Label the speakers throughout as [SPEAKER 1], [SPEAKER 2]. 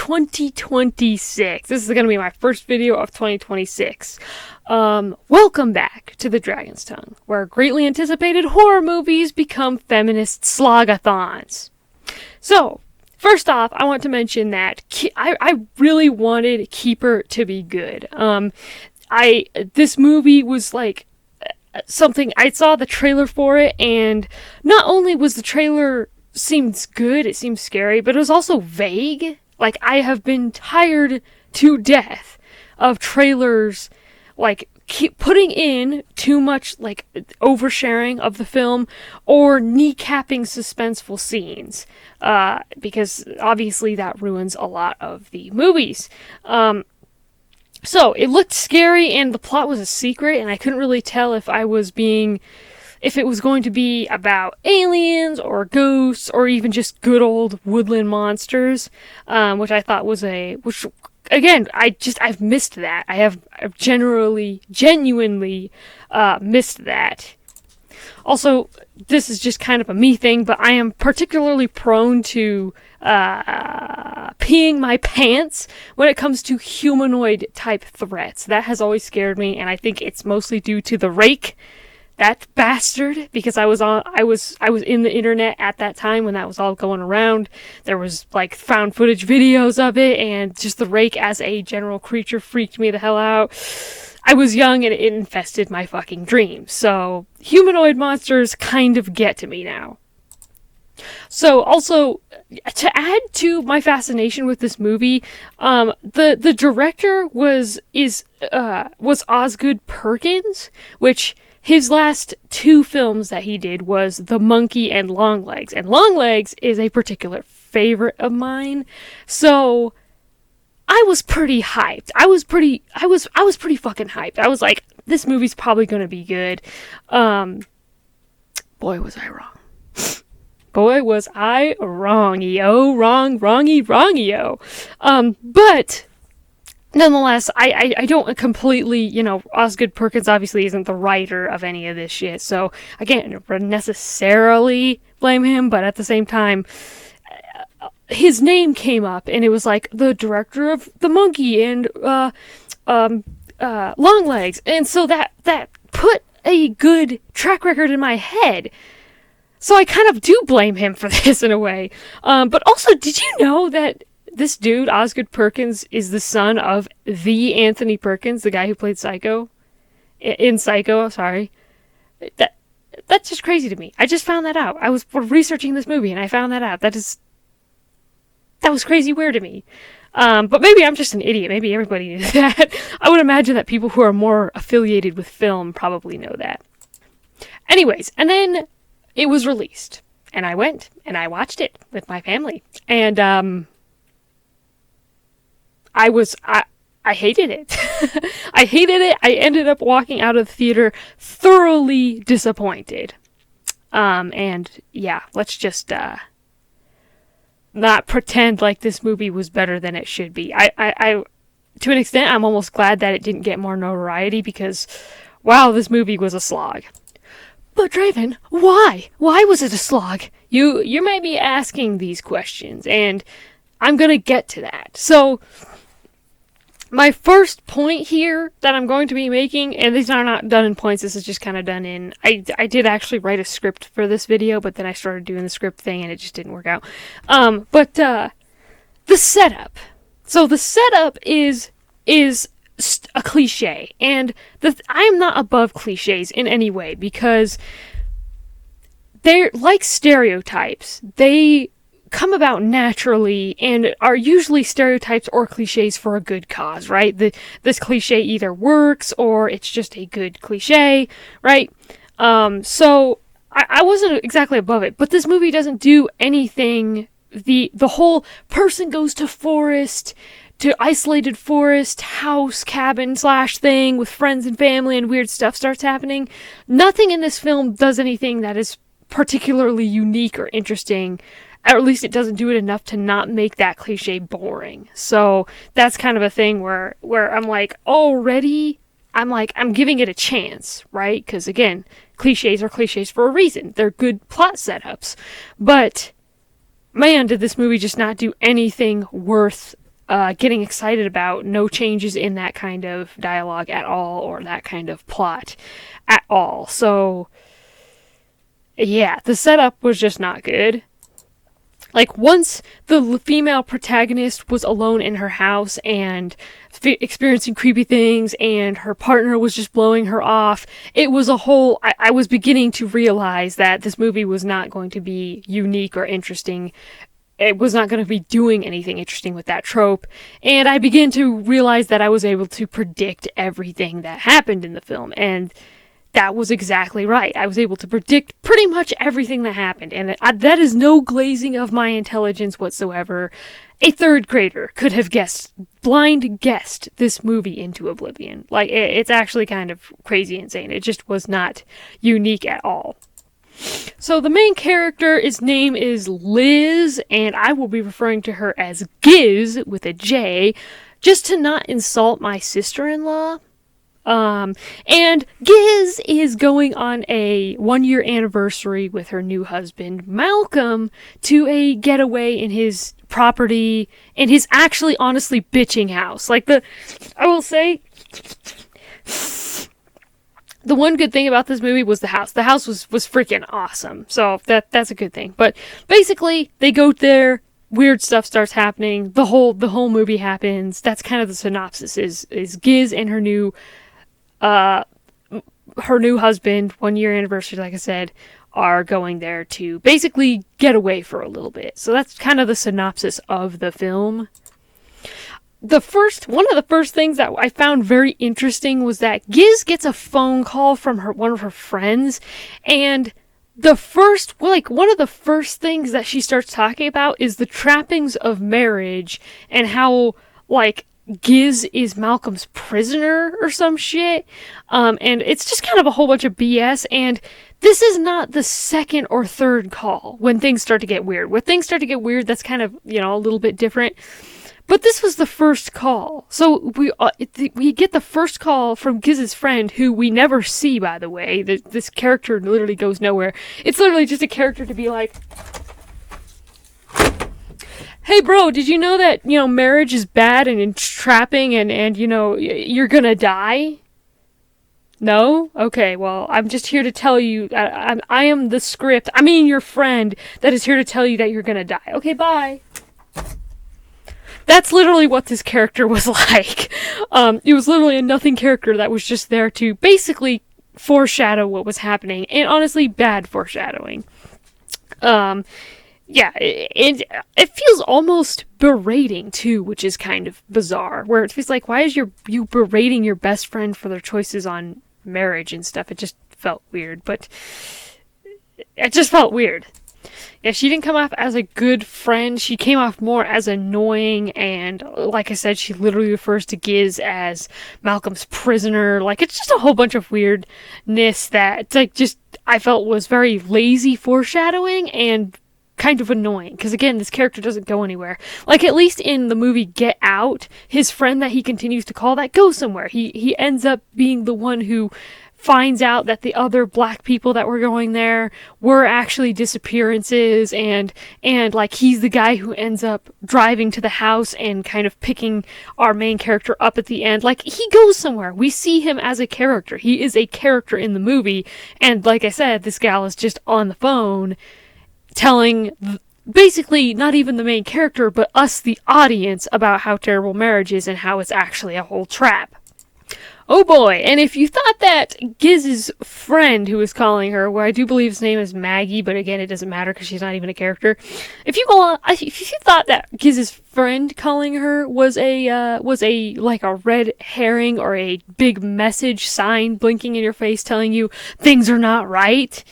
[SPEAKER 1] 2026. This is going to be my first video of 2026. Welcome back to the Dragon's Tongue, where greatly anticipated horror movies become feminist slogathons. So, first off, I want to mention that I really wanted Keeper to be good. This movie was like something, I saw the trailer for it, and not only was the trailer seems good, it seems scary, but it was also vague. Like, I have been tired to death of trailers, like, keep putting in too much, like, oversharing of the film, or kneecapping suspenseful scenes, because obviously that ruins a lot of the movies. So, it looked scary, and the plot was a secret, and I couldn't really tell if it was going to be about aliens or ghosts or even just good old woodland monsters, which I thought was again, I've missed that. I've genuinely missed that. Also, this is just kind of a me thing, but I am particularly prone to peeing my pants when it comes to humanoid type threats. That has always scared me, and I think it's mostly due to the Rake. That bastard, because I was in the internet at that time when that was all going around. There was like found footage videos of it, and just the Rake as a general creature freaked me the hell out. I was young and it infested my fucking dreams. So humanoid monsters kind of get to me now. So also, to add to my fascination with this movie, the director was Osgood Perkins, which his last two films that he did was The Monkey and Longlegs, and Longlegs is a particular favorite of mine. So I was pretty hyped. I was pretty fucking hyped. I was like, this movie's probably gonna be good. Boy, was I wrong. Boy, was I wrong, yo. Wrongy-yo. But nonetheless, I don't completely, Osgood Perkins obviously isn't the writer of any of this shit, so I can't necessarily blame him, but at the same time, his name came up, and it was like, the director of The Monkey and, Longlegs, and so that put a good track record in my head. So I kind of do blame him for this in a way. But also, did you know that this dude, Osgood Perkins, is the son of the Anthony Perkins, the guy who played Psycho? In Psycho, sorry. That's just crazy to me. I just found that out. I was researching this movie and I found that out. That was crazy weird to me. But maybe I'm just an idiot. Maybe everybody knew that. I would imagine that people who are more affiliated with film probably know that. Anyways, and then it was released. And I went and I watched it with my family. And, I hated it. I hated it. I ended up walking out of the theater thoroughly disappointed. And yeah, let's just, not pretend like this movie was better than it should be. I to an extent, I'm almost glad that it didn't get more notoriety because, wow, this movie was a slog. But Draven, why? Why was it a slog? You might be asking these questions, and I'm gonna get to that. So, my first point here that I'm going to be making, and these are not done in points, this is just kind of done in, I did actually write a script for this video, but then I started doing the script thing and it just didn't work out. But the setup. So the setup is a cliche, and I'm not above cliches in any way, because they're like stereotypes. They come about naturally and are usually stereotypes or cliches for a good cause, right? This cliche either works or it's just a good cliche, right? So I wasn't exactly above it, but this movie doesn't do anything. The whole person goes to isolated forest, house, cabin / thing with friends and family and weird stuff starts happening. Nothing in this film does anything that is particularly unique or interesting. Or at least it doesn't do it enough to not make that cliche boring. So that's kind of a thing where I'm like, already, I'm giving it a chance, right? Because again, cliches are cliches for a reason. They're good plot setups. But man, did this movie just not do anything worth getting excited about. No changes in that kind of dialogue at all, or that kind of plot at all. So, yeah, the setup was just not good. Like, once the female protagonist was alone in her house and experiencing creepy things, and her partner was just blowing her off, it was a whole... I was beginning to realize that this movie was not going to be unique or interesting. It was not going to be doing anything interesting with that trope, and I began to realize that I was able to predict everything that happened in the film, and that was exactly right. I was able to predict pretty much everything that happened, and that is no glazing of my intelligence whatsoever. A third grader could have blind guessed this movie into oblivion. Like, it's actually kind of crazy insane. It just was not unique at all. So the main character, his name is Liz, and I will be referring to her as Giz with a J, just to not insult my sister-in-law. And Giz is going on a 1-year anniversary with her new husband, Malcolm, to a getaway in his property, in his actually honestly bitching house. I will say, the one good thing about this movie was the house. The house was freaking awesome. So that's a good thing. But basically, they go there, weird stuff starts happening, the whole movie happens. That's kind of the synopsis, is Giz and her new husband, 1-year anniversary, like I said, are going there to basically get away for a little bit. So that's kind of the synopsis of the film. One of the first things that I found very interesting was that Giz gets a phone call from one of her friends, and one of the first things that she starts talking about is the trappings of marriage, and how, like, Giz is Malcolm's prisoner or some shit. And it's just kind of a whole bunch of BS, and this is not the second or third call when things start to get weird. When things start to get weird, that's kind of, a little bit different. But this was the first call. So we get the first call from Giz's friend, who we never see, by the way. This character literally goes nowhere. It's literally just a character to be like, hey bro, did you know that, marriage is bad and entrapping and you're gonna die? No? Okay, well, I'm just here to tell you, I am the script, your friend, that is here to tell you that you're gonna die. Okay, bye. That's literally what this character was like. It was literally a nothing character that was just there to basically foreshadow what was happening, and honestly, bad foreshadowing. Yeah, it feels almost berating too, which is kind of bizarre. Where it feels like, why is you berating your best friend for their choices on marriage and stuff? It just felt weird, Yeah, she didn't come off as a good friend. She came off more as annoying, and like I said, she literally refers to Giz as Malcolm's prisoner. Like, it's just a whole bunch of weirdness that, I felt was very lazy foreshadowing and kind of annoying, because again, this character doesn't go anywhere. Like, at least in the movie Get Out, his friend that he continues to call, that goes somewhere. He ends up being the one who finds out that the other black people that were going there were actually disappearances, and like, he's the guy who ends up driving to the house and kind of picking our main character up at the end. Like, he goes somewhere. We see him as a character. He is a character in the movie, and like I said, this gal is just on the phone telling basically not even the main character, but us, the audience, about how terrible marriage is and how it's actually a whole trap. Oh boy, and if you thought that Giz's friend who was calling her, where I do believe his name is Maggie, but again, it doesn't matter because she's not even a character. If you thought that Giz's friend calling her was a red herring or a big message sign blinking in your face telling you things are not right,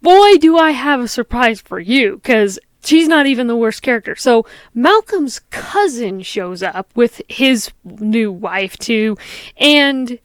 [SPEAKER 1] boy, do I have a surprise for you, because she's not even the worst character. So Malcolm's cousin shows up with his new wife too, and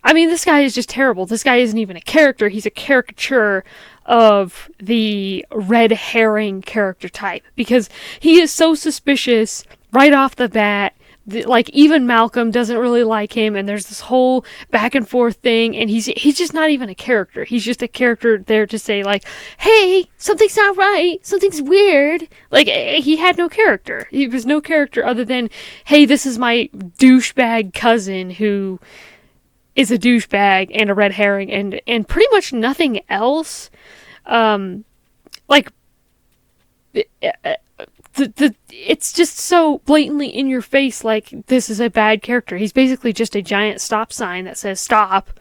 [SPEAKER 1] this guy is just terrible. This guy isn't even a character. He's a caricature of the red herring character type, because he is so suspicious right off the bat. like even Malcolm doesn't really like him, and there's this whole back and forth thing, and he's just not even a character. He's just a character there to say like, hey, something's not right, something's weird. Like, he had no character. He was no character other than, hey, this is my douchebag cousin who is a douchebag and a red herring, and pretty much nothing else. Like, it's just so blatantly in your face, like, this is a bad character. He's basically just a giant stop sign that says stop.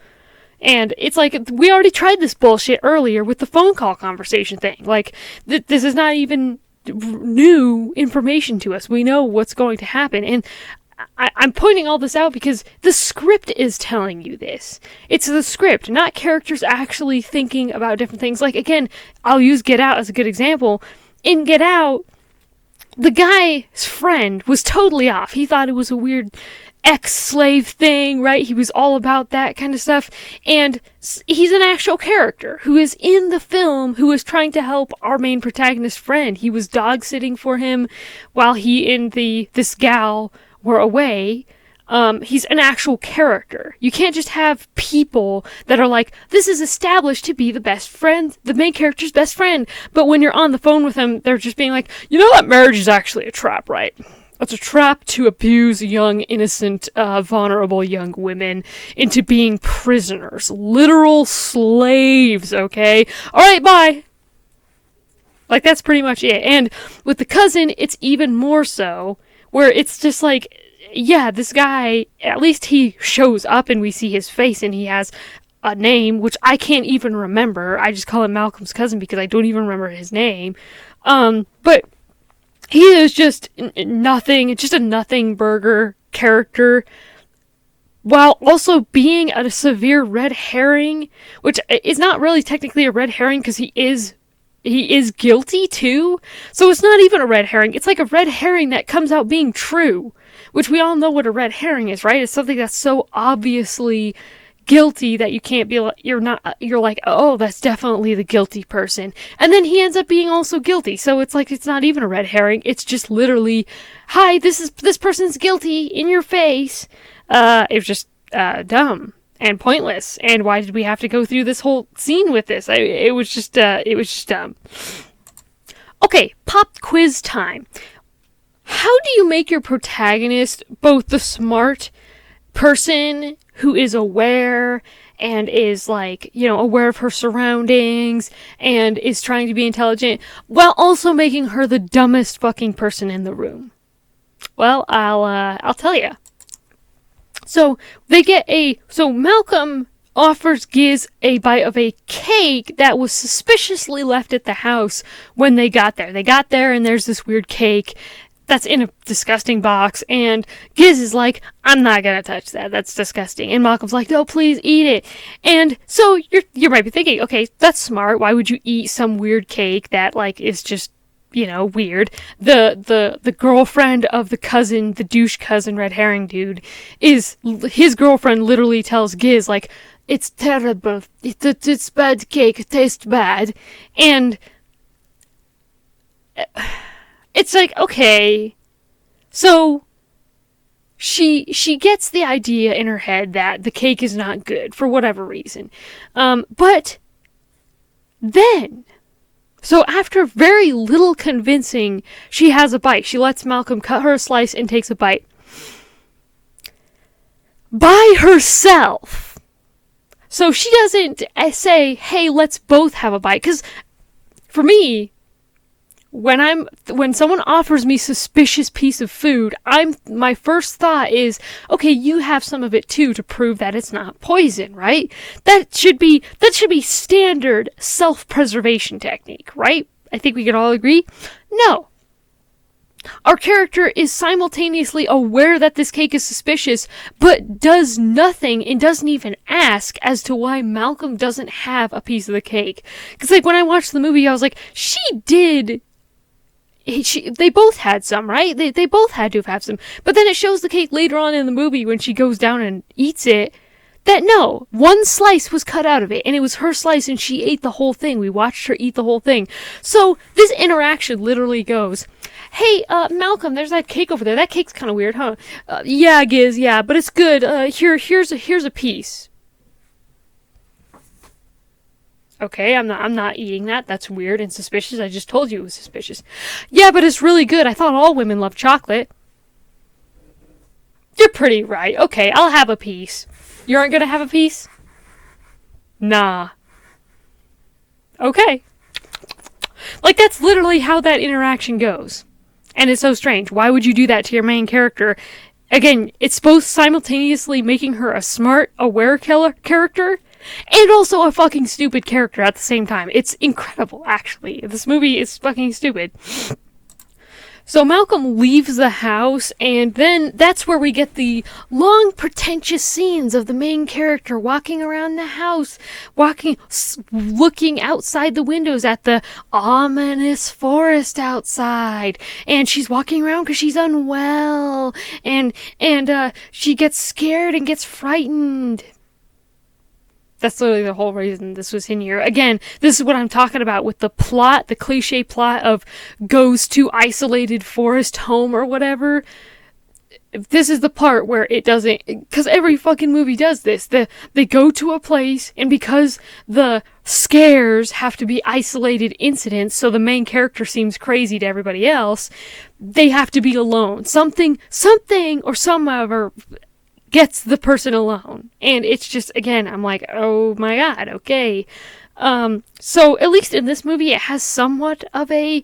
[SPEAKER 1] And it's like, we already tried this bullshit earlier with the phone call conversation thing. Like, this is not even new information to us. We know what's going to happen. And I'm pointing all this out because the script is telling you this. It's the script, not characters actually thinking about different things. Like, again, I'll use Get Out as a good example. In Get Out, the guy's friend was totally off. He thought it was a weird ex-slave thing, right? He was all about that kind of stuff. And he's an actual character who is in the film, who is trying to help our main protagonist friend. He was dog-sitting for him while he and this gal were away. He's an actual character. You can't just have people that are like, this is established to be the best friend, the main character's best friend. But when you're on the phone with them, they're just being like, you know that marriage is actually a trap, right? It's a trap to abuse young, innocent, vulnerable young women into being prisoners. Literal slaves, okay? Alright, bye! Like, that's pretty much it. And with the cousin, it's even more so, where it's just like, yeah, this guy, at least he shows up and we see his face and he has a name, which I can't even remember. I just call him Malcolm's cousin because I don't even remember his name. But he is just nothing, just a nothing burger character, while also being a severe red herring, which is not really technically a red herring because he is guilty too. So it's not even a red herring. It's like a red herring that comes out being true. Which we all know what a red herring is, right? It's something that's so obviously guilty that you can't be like, you're like, oh, that's definitely the guilty person. And then he ends up being also guilty. So it's like, it's not even a red herring. It's just literally, hi, this person's guilty in your face. It was just, dumb and pointless. And why did we have to go through this whole scene with this? It was just dumb. Okay, pop quiz time. How do you make your protagonist both the smart person who is aware and is like, aware of her surroundings and is trying to be intelligent while also making her the dumbest fucking person in the room? Well, I'll tell you. So Malcolm offers Giz a bite of a cake that was suspiciously left at the house when they got there. They got there and there's this weird cake that's in a disgusting box, and Giz is like, I'm not gonna touch that, that's disgusting. And Malcolm's like, no, please eat it. And so you might be thinking, okay, that's smart, why would you eat some weird cake that, like, is just, weird? The girlfriend of the cousin, the douche cousin red herring dude, his girlfriend literally tells Giz, like, it's terrible, it's bad cake, it tastes bad. And it's like, okay, so she gets the idea in her head that the cake is not good for whatever reason. But then, so after very little convincing, she has a bite. She lets Malcolm cut her a slice and takes a bite. By herself. So she doesn't say, hey, let's both have a bite. Because for me, when someone offers me suspicious piece of food, my first thought is, okay, you have some of it too to prove that it's not poison, right? That should be standard self-preservation technique, right? I think we can all agree. No. Our character is simultaneously aware that this cake is suspicious, but does nothing and doesn't even ask as to why Malcolm doesn't have a piece of the cake. Because, like, when I watched the movie, I was like, they both had some, right? They both had to have some. But then it shows the cake later on in the movie when she goes down and eats it, that no, one slice was cut out of it, and it was her slice, and she ate the whole thing. We watched her eat the whole thing. So this interaction literally goes, Hey, Malcolm, there's that cake over there. That cake's kind of weird, huh? Yeah, Giz, yeah, but it's good. Here's a piece. Okay, I'm not eating that. That's weird and suspicious. I just told you it was suspicious. Yeah, but it's really good. I thought all women love chocolate. You're pretty right. Okay, I'll have a piece. You aren't gonna have a piece? Nah. Okay. Like, that's literally how that interaction goes. And it's so strange. Why would you do that to your main character? Again, it's both simultaneously making her a smart, aware character, and also a fucking stupid character at the same time. It's incredible, actually. This movie is fucking stupid. So Malcolm leaves the house, and then that's where we get the long, pretentious scenes of the main character walking around the house, looking outside the windows at the ominous forest outside. And she's walking around because she's unwell, and she gets scared and gets frightened. That's literally the whole reason this was in here. Again, this is what I'm talking about with the plot, the cliche plot of goes to isolated forest home or whatever. This is the part where it doesn't, because every fucking movie does this. They go to a place, and because the scares have to be isolated incidents, so the main character seems crazy to everybody else, they have to be alone. Something, or somehow gets the person alone. And it's just, again, I'm like, oh my god, okay. So at least in this movie, it has somewhat of a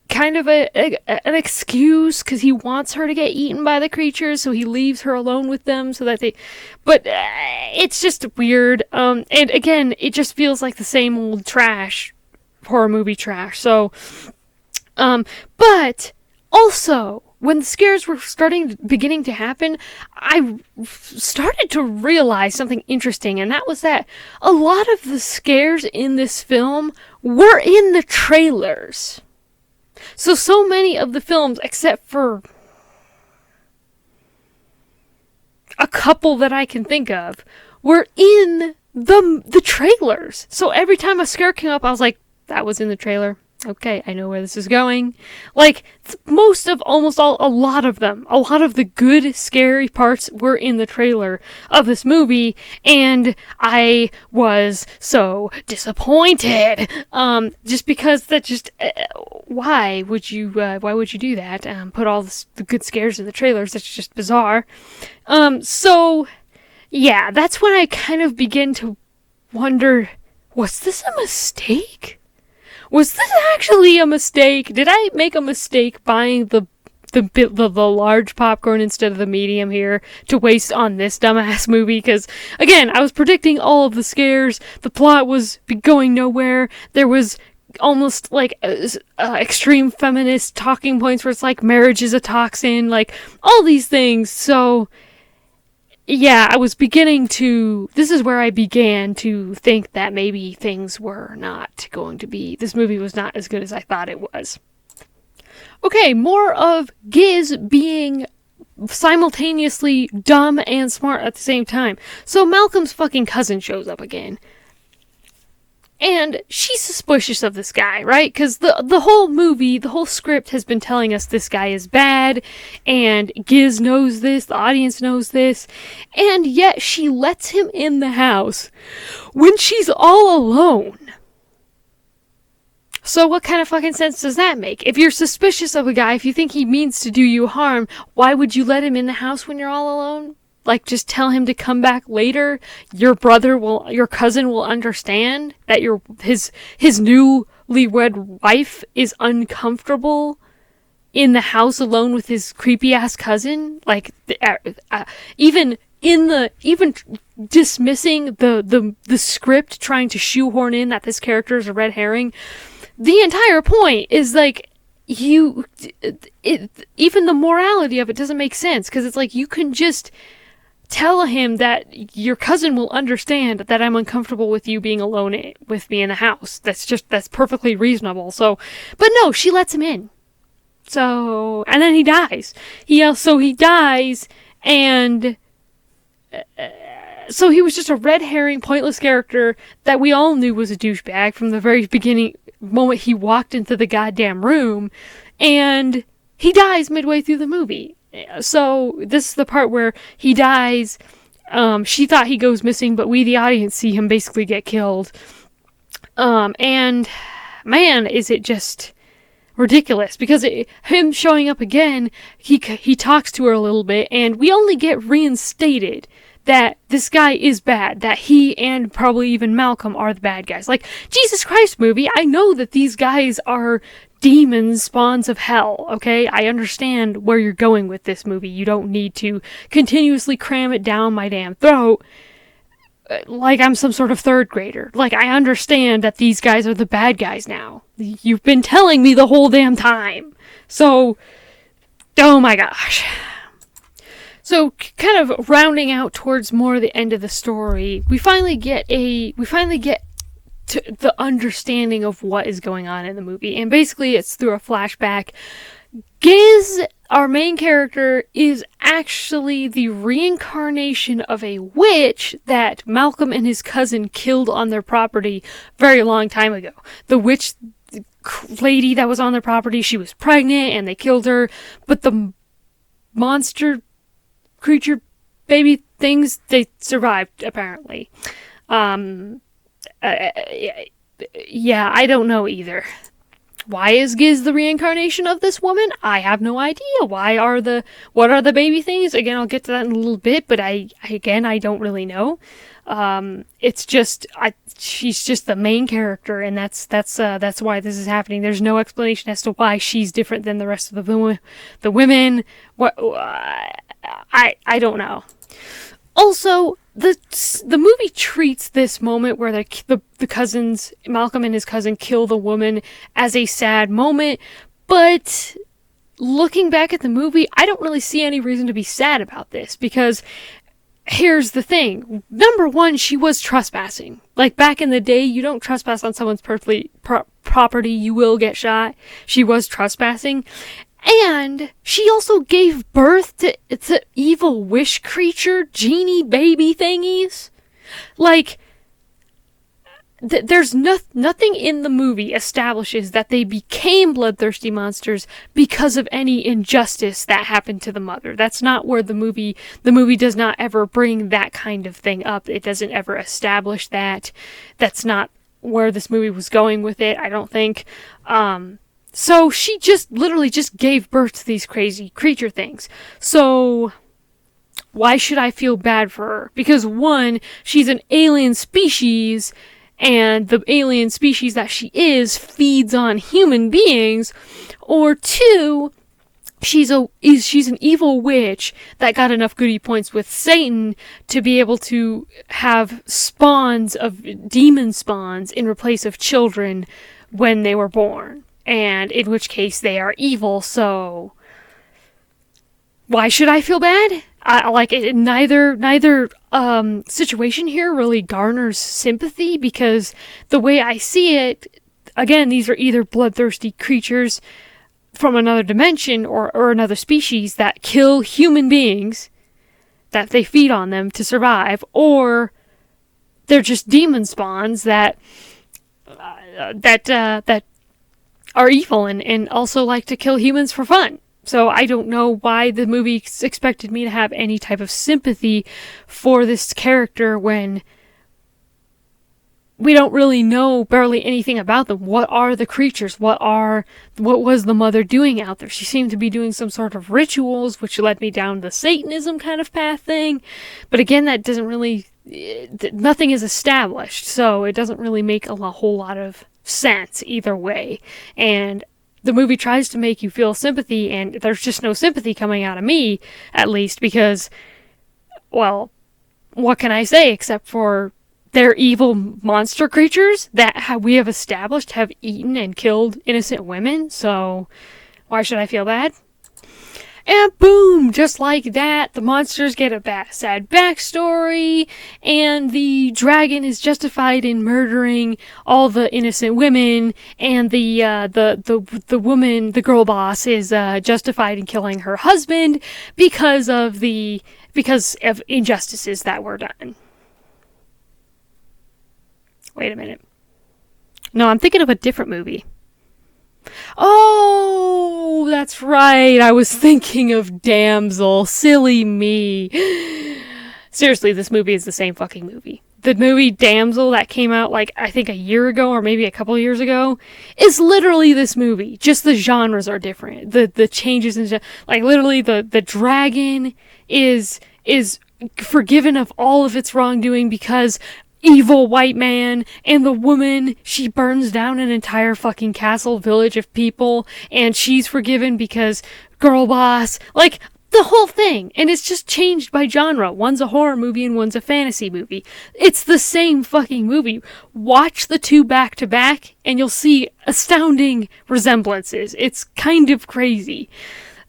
[SPEAKER 1] kind of an excuse, because he wants her to get eaten by the creatures, so he leaves her alone with them so that they, but it's just weird. And again, it just feels like the same old trash, horror movie trash. So, but also, when the scares were beginning to happen, I started to realize something interesting, and that was that a lot of the scares in this film were in the trailers. So many of the films, except for a couple that I can think of, were in the trailers. So every time a scare came up, I was like, that was in the trailer. Okay, I know where this is going. Like, a lot of the good, scary parts were in the trailer of this movie, and I was so disappointed. Just because why would you do that? Put all the good scares in the trailers? That's just bizarre. So, yeah, that's when I kind of begin to wonder, was this a mistake? Was this actually a mistake? Did I make a mistake buying the large popcorn instead of the medium here to waste on this dumbass movie? Because, again, I was predicting all of the scares. The plot was going nowhere. There was almost like extreme feminist talking points where it's like marriage is a toxin, like all these things. So, yeah, this is where I began to think that maybe things were not going to be, this movie was not as good as I thought it was. Okay, more of Giz being simultaneously dumb and smart at the same time. So Malcolm's fucking cousin shows up again. And she's suspicious of this guy, right? Because the whole movie, the whole script has been telling us this guy is bad, and Giz knows this, the audience knows this, and yet she lets him in the house when she's all alone. So what kind of fucking sense does that make? If you're suspicious of a guy, if you think he means to do you harm, why would you let him in the house when you're all alone? Like, just tell him to come back later. Your cousin will understand that his newly wed wife is uncomfortable in the house alone with his creepy ass cousin. Like, even dismissing the script, trying to shoehorn in that this character is a red herring. The entire point is like, even the morality of it doesn't make sense, because it's like, you can just tell him that your cousin will understand that I'm uncomfortable with you being alone with me in the house. That's perfectly reasonable. So, but no, she lets him in. So, and then he dies. He dies, and so he was just a red herring, pointless character that we all knew was a douchebag from the very beginning moment he walked into the goddamn room, and he dies midway through the movie. So this is the part where he dies. She thought he goes missing, but we, the audience, see him basically get killed. And man, is it just ridiculous, because him showing up again, he talks to her a little bit, and we only get reinstated that this guy is bad, that he and probably even Malcolm are the bad guys. Like, Jesus Christ, movie, I know that these guys are demons, spawns of hell, okay? I understand where you're going with this movie. You don't need to continuously cram it down my damn throat like I'm some sort of third grader. Like, I understand that these guys are the bad guys now. You've been telling me the whole damn time. So, oh my gosh. So, kind of rounding out towards more the end of the story, we finally get to the understanding of what is going on in the movie. And basically, it's through a flashback. Giz, our main character, is actually the reincarnation of a witch that Malcolm and his cousin killed on their property a very long time ago. The witch lady that was on their property, she was pregnant and they killed her, but the monster creature baby things, they survived, apparently. Yeah, I don't know either. Why is Giz the reincarnation of this woman? I have no idea. What are the baby things? Again, I'll get to that in a little bit, but I don't really know. It's just, she's just the main character, and that's why this is happening. There's no explanation as to why she's different than the rest of the women. What, I don't know. Also, the movie treats this moment where the cousins, Malcolm and his cousin, kill the woman as a sad moment, but looking back at the movie, I don't really see any reason to be sad about this, because here's the thing. Number one, she was trespassing. Like, back in the day, you don't trespass on someone's property, you will get shot. She was trespassing. And she also gave birth to evil wish creature, genie baby thingies. Like, there's nothing in the movie establishes that they became bloodthirsty monsters because of any injustice that happened to the mother. That's not where the movie does not ever bring that kind of thing up. It doesn't ever establish that. That's not where this movie was going with it, I don't think. So she literally just gave birth to these crazy creature things. So why should I feel bad for her? Because one, she's an alien species, and the alien species that she is feeds on human beings. Or two, she's an evil witch that got enough goody points with Satan to be able to have spawns of demon spawns in replace of children when they were born. And in which case they are evil, so why should I feel bad? Neither situation here really garners sympathy, because the way I see it, again, these are either bloodthirsty creatures from another dimension or another species that kill human beings, that they feed on them to survive, or they're just demon spawns that are evil and also like to kill humans for fun. So I don't know why the movie expected me to have any type of sympathy for this character when we don't really know barely anything about them. What are the creatures? What was the mother doing out there? She seemed to be doing some sort of rituals, which led me down the Satanism kind of path thing. But again, that doesn't really, nothing is established, so it doesn't really make a whole lot of sense either way. And the movie tries to make you feel sympathy, and there's just no sympathy coming out of me, at least, because, well, what can I say except for they're evil monster creatures that we have established have eaten and killed innocent women, so why should I feel bad? And boom, just like that, the monsters get a sad backstory, and the dragon is justified in murdering all the innocent women, and the woman, the girl boss, is justified in killing her husband because of injustices that were done. Wait a minute. No, I'm thinking of a different movie. Oh, that's right. I was thinking of Damsel. Silly me. Seriously, this movie is the same fucking movie. The movie Damsel that came out like I think a year ago or maybe a couple of years ago is literally this movie. Just the genres are different. The changes in like literally the dragon is forgiven of all of its wrongdoing because evil white man, and the woman, she burns down an entire fucking castle village of people, and she's forgiven because girl boss, like the whole thing. And it's just changed by genre. One's a horror movie and one's a fantasy movie. It's the same fucking movie. Watch the two back to back and you'll see astounding resemblances. It's kind of crazy.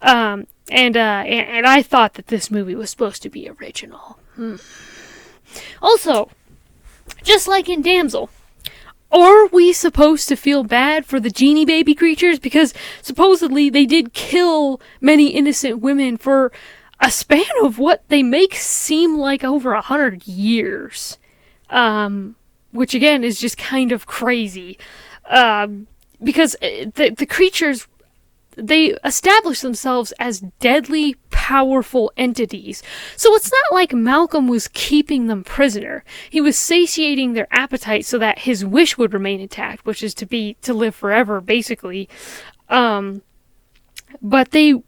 [SPEAKER 1] And I thought that this movie was supposed to be original. Also, just like in Damsel, are we supposed to feel bad for the genie baby creatures? Because supposedly they did kill many innocent women for a span of what they make seem like over 100 years. Which again is just kind of crazy. Because the creatures, they establish themselves as deadly, powerful entities. So it's not like Malcolm was keeping them prisoner. He was satiating their appetite so that his wish would remain intact, which is to live forever, basically. But they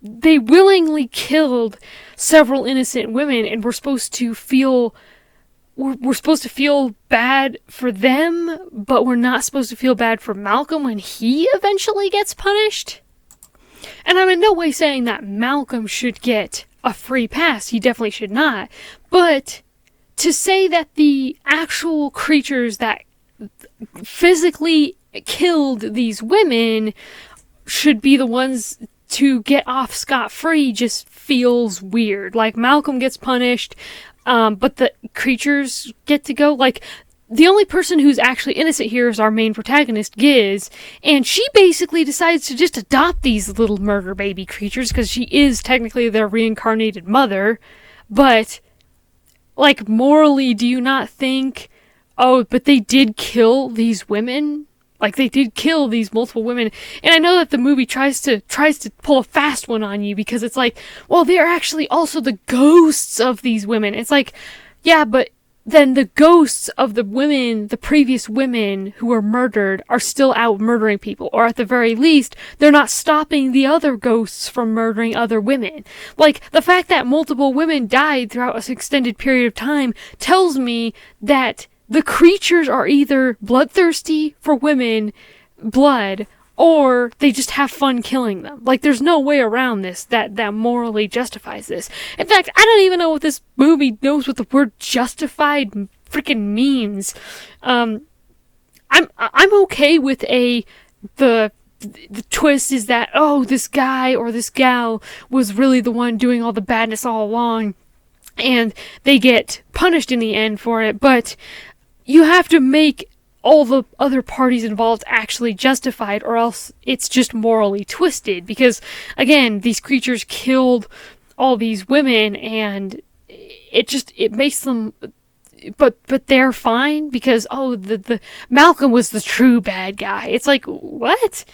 [SPEAKER 1] willingly killed several innocent women, and we're supposed to feel bad for them, but we're not supposed to feel bad for Malcolm when he eventually gets punished. And I'm in no way saying that Malcolm should get a free pass. He definitely should not. But to say that the actual creatures that physically killed these women should be the ones to get off scot-free just feels weird. Like, Malcolm gets punished, but the creatures get to go. Like, the only person who's actually innocent here is our main protagonist, Giz, and she basically decides to just adopt these little murder baby creatures because she is technically their reincarnated mother. But, like, morally, do you not think, oh, but they did kill these women? Like, they did kill these multiple women. And I know that the movie tries to pull a fast one on you because it's like, well, they're actually also the ghosts of these women. It's like, yeah, but then the ghosts of the women, the previous women who were murdered, are still out murdering people. Or at the very least, they're not stopping the other ghosts from murdering other women. Like, the fact that multiple women died throughout an extended period of time tells me that the creatures are either bloodthirsty for women, blood, or they just have fun killing them. Like, there's no way around this that morally justifies this. In fact, I don't even know if this movie knows what the word justified freaking means. I'm okay with the twist is that, oh, this guy or this gal was really the one doing all the badness all along, and they get punished in the end for it, but you have to make all the other parties involved actually justified, or else it's just morally twisted. Because, again, these creatures killed all these women, and it makes them, but they're fine because, oh, the Malcolm was the true bad guy. It's like, what?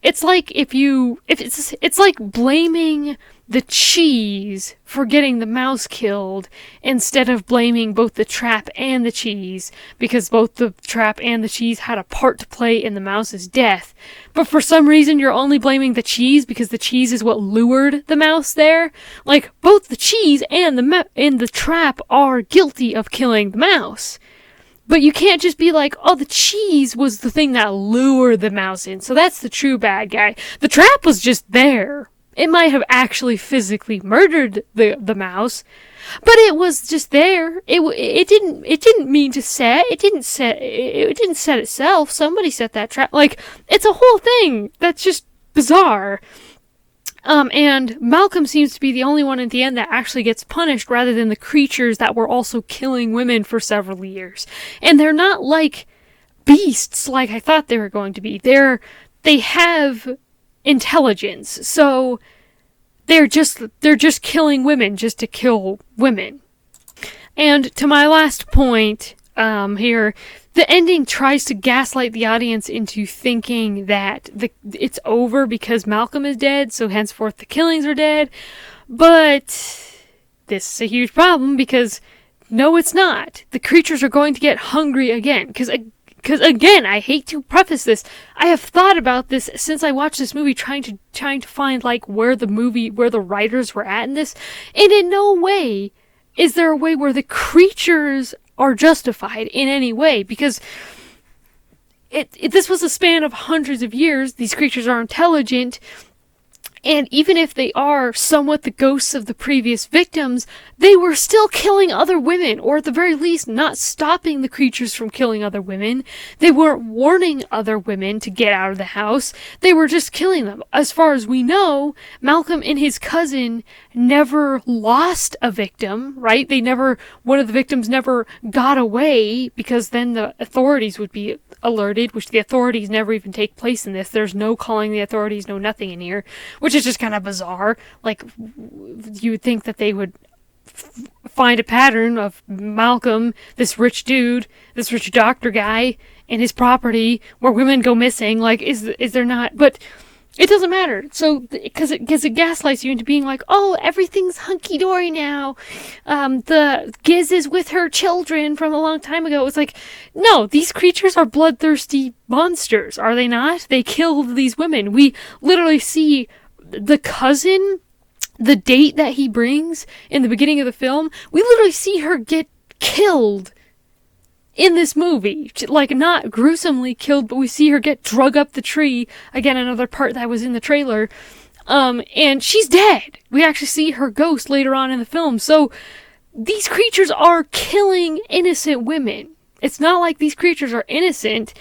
[SPEAKER 1] It's like it's like blaming the cheese for getting the mouse killed instead of blaming both the trap and the cheese, because both the trap and the cheese had a part to play in the mouse's death. But for some reason you're only blaming the cheese because the cheese is what lured the mouse there. Like, both the cheese and the trap are guilty of killing the mouse. But you can't just be like, oh, the cheese was the thing that lured the mouse in, so that's the true bad guy. The trap was just there. It might have actually physically murdered the mouse, but it was just there. It didn't mean to set. It didn't set itself. Somebody set that trap. Like, it's a whole thing that's just bizarre. And Malcolm seems to be the only one at the end that actually gets punished rather than the creatures that were also killing women for several years. And they're not like beasts like I thought they were going to be. They have intelligence, so they're just killing women just to kill women. And to my last point here, the ending tries to gaslight the audience into thinking that it's over because Malcolm is dead, so henceforth the killings are dead. But this is a huge problem because no, it's not. The creatures are going to get hungry again. Because again, I hate to preface this, I have thought about this since I watched this movie, trying to find like where the writers were at in this, and in no way is there a way where the creatures are justified in any way, because this was a span of hundreds of years. These creatures are intelligent, and even if they are somewhat the ghosts of the previous victims, they were still killing other women, or at the very least not stopping the creatures from killing other women. They weren't warning other women to get out of the house. They were just killing them. As far as we know, Malcolm and his cousin never lost a victim, right? One of the victims never got away, because then the authorities would be alerted, which the authorities never even take place in this. There's no calling the authorities, no nothing in here, which is just kind of bizarre. Like, you would think that they would find a pattern of Malcolm, this rich dude, this rich doctor guy, and his property where women go missing. Like, is there not? But it doesn't matter. So, because it gaslights you into being like, oh, everything's hunky-dory now. The Giz is with her children from a long time ago. It's like, no, these creatures are bloodthirsty monsters, are they not? They killed these women. We literally see the cousin, the date that he brings in the beginning of the film, we literally see her get killed in this movie. Like, not gruesomely killed, but we see her get drug up the tree. Again, another part that was in the trailer. And she's dead. We actually see her ghost later on in the film. So these creatures are killing innocent women. It's not like these creatures are innocent.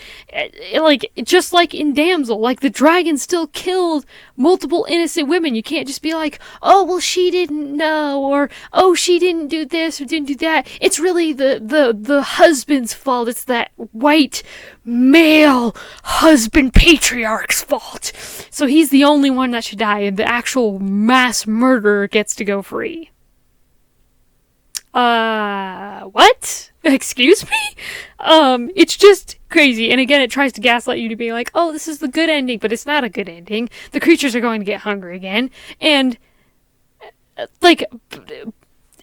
[SPEAKER 1] Like, just like in Damsel, like, the dragon still killed multiple innocent women. You can't just be like, oh, well, she didn't know, or, oh, she didn't do this or didn't do that. It's really the husband's fault. It's that white male husband patriarch's fault. So he's the only one that should die, and the actual mass murderer gets to go free. What? Excuse me? It's just crazy. And again, it tries to gaslight you to be like, oh, this is the good ending, but it's not a good ending. The creatures are going to get hungry again. And, like,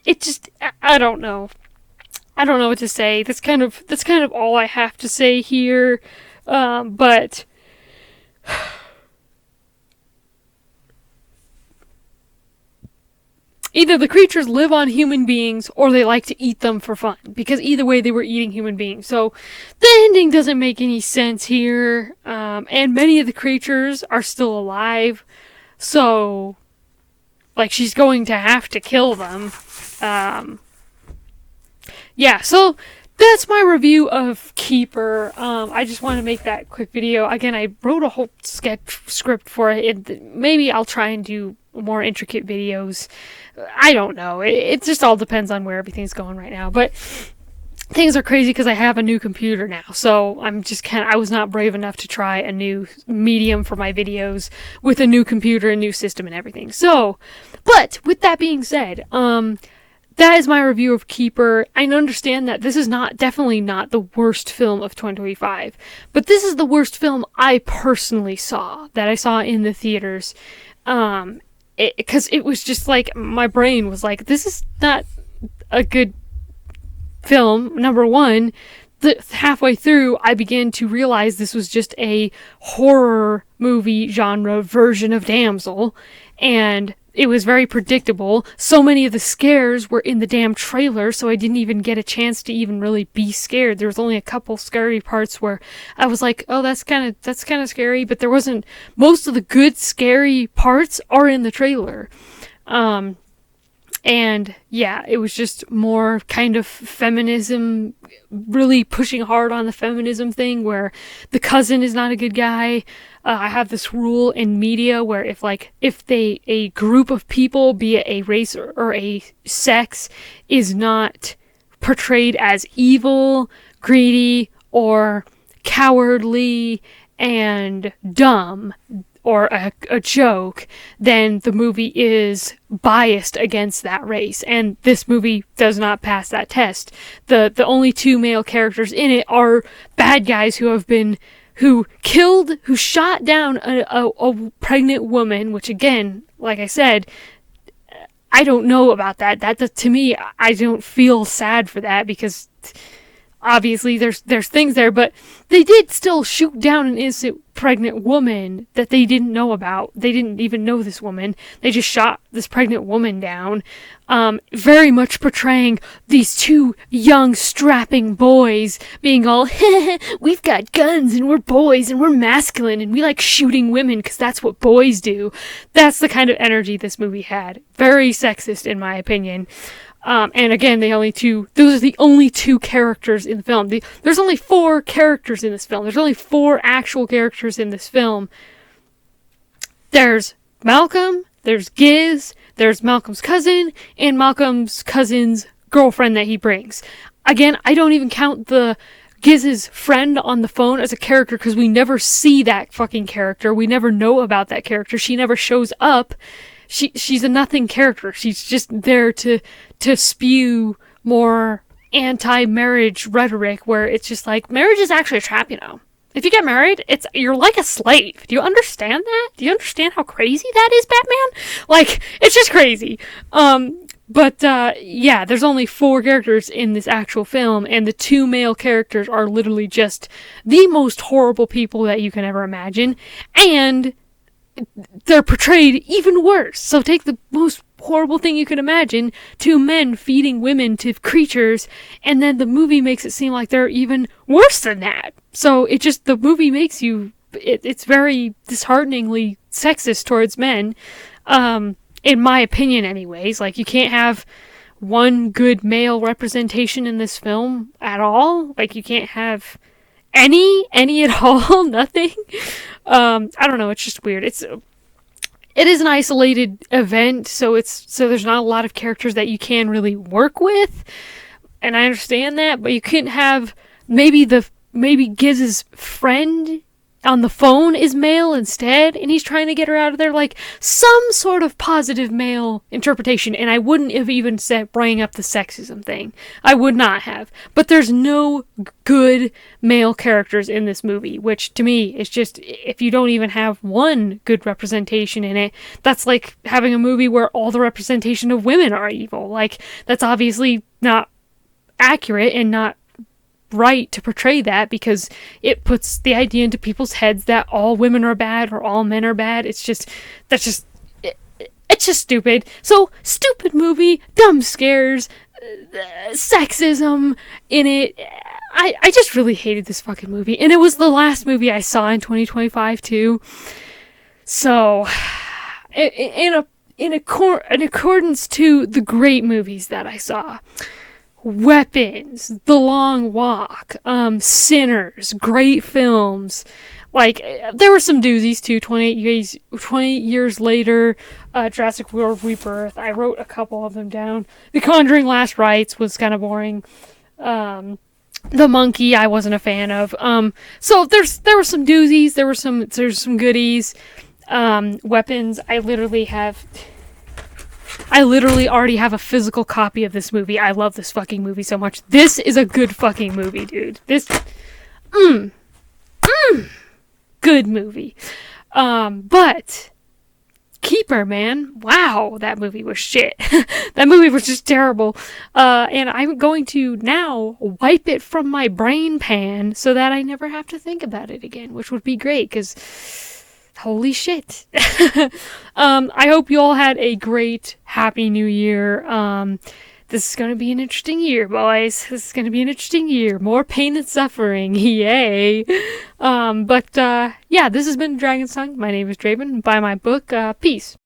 [SPEAKER 1] it just, I don't know. I don't know what to say. That's kind of all I have to say here. But either the creatures live on human beings or they like to eat them for fun, because either way they were eating human beings. So the ending doesn't make any sense here, and many of the creatures are still alive, so, like, she's going to have to kill them. Yeah, so that's my review of Keeper. I just want to make that quick video. Again, I wrote a whole script for it. Maybe I'll try and do more intricate videos. I don't know. It just all depends on where everything's going right now. But things are crazy because I have a new computer now. So I was not brave enough to try a new medium for my videos with a new computer, a new system and everything. So, but with that being said, that is my review of Keeper. I understand that this is definitely not the worst film of 2025, but this is the worst film I personally saw, that I saw in the theaters. Because it was just like, my brain was like, this is not a good film. Number one, halfway through, I began to realize this was just a horror movie genre version of Damsel, and it was very predictable. So many of the scares were in the damn trailer, so I didn't even get a chance to even really be scared. There was only a couple scary parts where I was like, oh, that's kind of scary, but there wasn't. Most of the good scary parts are in the trailer. And yeah, it was just more kind of feminism, really pushing hard on the feminism thing, where the cousin is not a good guy. I have this rule in media where if a group of people, be it a race or a sex, is not portrayed as evil, greedy, or cowardly and dumb, or a joke, then the movie is biased against that race. And this movie does not pass that test. The only two male characters in it are bad guys who shot down a pregnant woman, which again, like I said, I don't know about that. To me, I don't feel sad for that because obviously there's things there, but they did still shoot down an innocent pregnant woman that they didn't know about. They didn't even know this woman. They just shot this pregnant woman down. Very much portraying these two young strapping boys being all, we've got guns and we're boys and we're masculine and we like shooting women because that's what boys do. That's the kind of energy this movie had. Very sexist in my opinion. And again, those are the only two characters in the film. There's only 4 characters in this film. There's only 4 actual characters in this film. There's Malcolm, there's Giz, there's Malcolm's cousin, and Malcolm's cousin's girlfriend that he brings. Again, I don't even count the Giz's friend on the phone as a character because we never see that fucking character. We never know about that character. She never shows up. She's a nothing character. She's just there to spew more anti-marriage rhetoric where it's just like, marriage is actually a trap, you know. If you get married, you're like a slave. Do you understand that? Do you understand how crazy that is, Batman? Like, it's just crazy. Yeah, there's only 4 characters in this actual film, and the 2 male characters are literally just the most horrible people that you can ever imagine. And they're portrayed even worse. So take the most horrible thing you can imagine, 2 men feeding women to creatures, and then the movie makes it seem like they're even worse than that. So the movie makes it's very dishearteningly sexist towards men, in my opinion anyways. Like, you can't have one good male representation in this film at all. Like, you can't have any at all, nothing. I don't know, it's just weird. It is an isolated event, so there's not a lot of characters that you can really work with, and I understand that, but you couldn't have maybe Giz's friend on the phone is male instead, and he's trying to get her out of there, like some sort of positive male interpretation. And I wouldn't have even bringing up the sexism thing. I would not have. But there's no good male characters in this movie, which to me is just, if you don't even have one good representation in it, that's like having a movie where all the representation of women are evil. Like, that's obviously not accurate and not right to portray that, because it puts the idea into people's heads that all women are bad or all men are bad. It's just stupid. So, stupid movie, dumb scares, sexism in it. I just really hated this fucking movie, and it was the last movie I saw in 2025 too. So, in accordance to the great movies that I saw, Weapons, The Long Walk, Sinners, great films. Like, there were some doozies too. 28 years later, Jurassic World Rebirth. I wrote a couple of them down. The Conjuring Last Rites was kind of boring. The Monkey, I wasn't a fan of. So there were some doozies. There's some goodies. Weapons, I literally already have a physical copy of this movie. I love this fucking movie so much. This is a good fucking movie, dude. Good movie. But Keeper, man. Wow, that movie was shit. That movie was just terrible. And I'm going to now wipe it from my brain pan so that I never have to think about it again, which would be great, because holy shit. I hope you all had a great, happy new year. This is going to be an interesting year, boys. This is going to be an interesting year. More pain and suffering. Yay. Yeah, this has been Dragon's Tongue. My name is Draven. Buy my book. Peace.